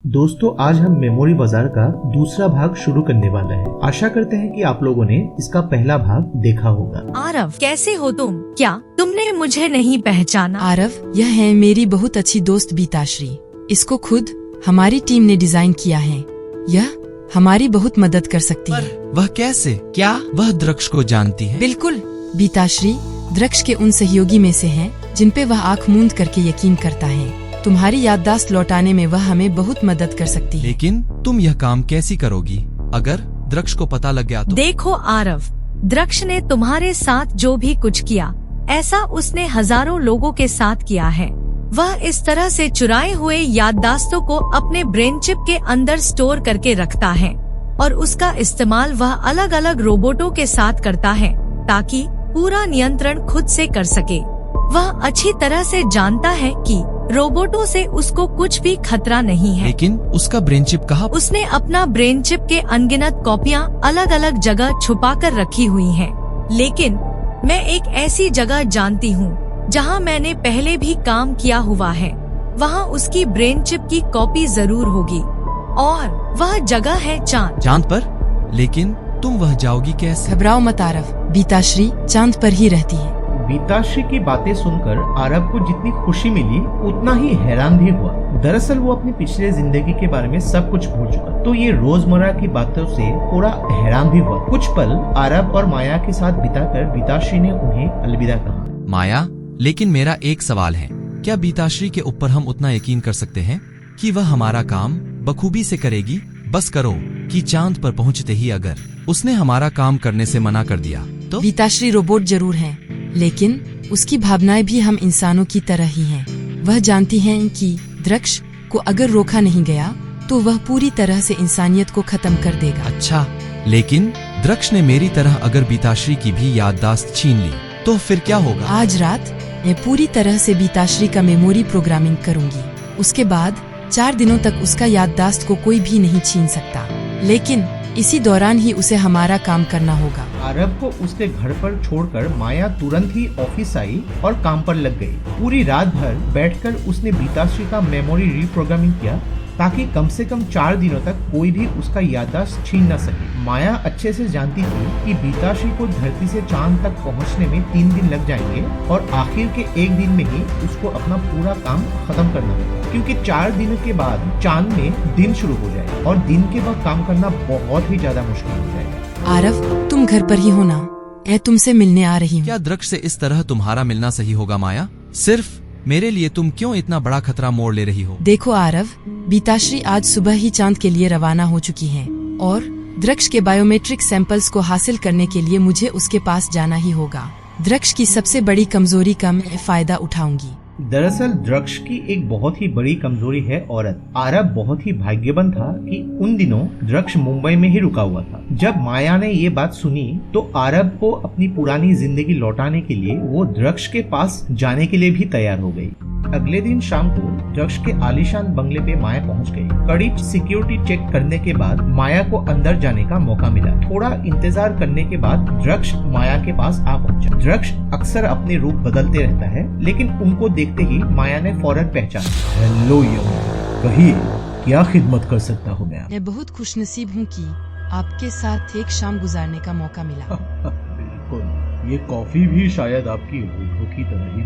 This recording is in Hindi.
दोस्तों, आज हम मेमोरी बाजार का दूसरा भाग शुरू करने वाला है। आशा करते हैं कि आप लोगों ने इसका पहला भाग देखा होगा। आरव, कैसे हो तुम? क्या तुमने मुझे नहीं पहचाना? आरव, यह है मेरी बहुत अच्छी दोस्त बीताश्री। इसको खुद हमारी टीम ने डिजाइन किया है। यह हमारी बहुत मदद कर सकती है। वह कैसे? क्या वह द्रक्ष को जानती है? बिल्कुल, बीताश्री द्रक्ष के उन सहयोगी में से है जिन पे वह आँख मूंद करके यकीन करता है। तुम्हारी याददाश्त लौटाने में वह हमें बहुत मदद कर सकती है। लेकिन तुम यह काम कैसी करोगी अगर द्रक्ष को पता लग गया तो? देखो आरव, द्रक्ष ने तुम्हारे साथ जो भी कुछ किया, ऐसा उसने हजारों लोगों के साथ किया है। वह इस तरह से चुराए हुए याददाश्तों को अपने ब्रेन चिप के अंदर स्टोर करके रखता है और उसका इस्तेमाल वह अलग अलग रोबोटों के साथ करता है ताकि पूरा नियंत्रण खुद से कर सके। वह अच्छी तरह से जानता है कि रोबोटों से उसको कुछ भी खतरा नहीं है। लेकिन उसका ब्रेन चिप कहाँ? उसने अपना ब्रेन चिप के अनगिनत कॉपियां अलग अलग जगह छुपा कर रखी हुई हैं। लेकिन मैं एक ऐसी जगह जानती हूँ जहाँ मैंने पहले भी काम किया हुआ है। वहाँ उसकी ब्रेन चिप की कॉपी जरूर होगी और वह जगह है चांद। चांद पर? लेकिन तुम वह जाओगी कैसे? घबराओ मत आरव, बीताश्री चांद पर ही रहती है। बीताश्री की बातें सुनकर आरव को जितनी खुशी मिली उतना ही हैरान भी हुआ। दरअसल वो अपनी पिछले जिंदगी के बारे में सब कुछ भूल चुका, तो ये रोजमर्रा की बातों से थोड़ा हैरान भी हुआ। कुछ पल आरव और माया के साथ बिताकर बीताश्री ने उन्हें अलविदा कहा। माया, लेकिन मेरा एक सवाल है, क्या बीताश्री के ऊपर हम उतना यकीन कर सकते हैं कि वह हमारा काम बखूबी से करेगी? बस करो कि चांद पर पहुँचते ही अगर उसने हमारा काम करने से मना कर दिया तो? बीताश्री रोबोट जरूर है, लेकिन उसकी भावनाएं भी हम इंसानों की तरह ही हैं। वह जानती हैं कि द्रक्ष को अगर रोका नहीं गया तो वह पूरी तरह से इंसानियत को खत्म कर देगा। अच्छा, लेकिन द्रक्ष ने मेरी तरह अगर बीताश्री की भी याददाश्त छीन ली तो फिर क्या होगा? आज रात मैं पूरी तरह से बीताश्री का मेमोरी प्रोग्रामिंग करूंगी। उसके बाद 4 दिनों तक उसका याददाश्त को कोई भी नहीं छीन सकता, लेकिन इसी दौरान ही उसे हमारा काम करना होगा। आरव को उसके घर पर छोड़कर माया तुरंत ही ऑफिस आई और काम पर लग गई। पूरी रात भर बैठकर उसने बीताश्री का मेमोरी रीप्रोग्रामिंग किया ताकि कम से कम 4 दिनों तक कोई भी उसका याददाश्त छीन न सके। माया अच्छे से जानती थी कि बीताश्री को धरती से चांद तक पहुंचने में 3 दिन लग जाएंगे और आखिर के एक दिन में ही उसको अपना पूरा काम खत्म करना होगा, क्योंकि 4 दिनों के बाद चांद में दिन शुरू हो जाएगा और दिन के बाद काम करना बहुत ही ज्यादा मुश्किल हो जाएगा। आरव, तुम घर पर ही हो ना? मैं तुमसे मिलने आ रही हूँ। क्या द्रक्ष से इस तरह तुम्हारा मिलना सही होगा माया? सिर्फ मेरे लिए तुम क्यों इतना बड़ा खतरा मोड़ ले रही हो? देखो आरव, बीताश्री आज सुबह ही चांद के लिए रवाना हो चुकी है और द्रक्ष के बायोमेट्रिक सैंपल्स को हासिल करने के लिए मुझे उसके पास जाना ही होगा। द्रक्ष की सबसे बड़ी कमजोरी का मैं फायदा उठाऊंगी। दरअसल द्रक्ष की एक बहुत ही बड़ी कमजोरी है औरत। आरव बहुत ही भाग्यवान था कि उन दिनों द्रक्ष मुंबई में ही रुका हुआ था। जब माया ने ये बात सुनी तो आरव को अपनी पुरानी जिंदगी लौटाने के लिए वो द्रक्ष के पास जाने के लिए भी तैयार हो गई। अगले दिन शाम को द्रक्ष के आलीशान बंगले पे माया पहुंच गई। कड़ी सिक्योरिटी चेक करने के बाद माया को अंदर जाने का मौका मिला। थोड़ा इंतजार करने के बाद द्रक्ष माया के पास आ पहुंचा। द्रक्ष अक्सर अपने रूप बदलते रहता है, लेकिन उनको देखते ही माया ने फौरन पहचाना। हेलो यमुना, कहिए क्या खिदमत कर सकता हूँ मैं बहुत खुशनसीब हूँ कि आपके साथ एक शाम गुजारने का मौका मिला। बिल्कुल, ये कॉफी भी शायद आपकी रूहों की तरह ही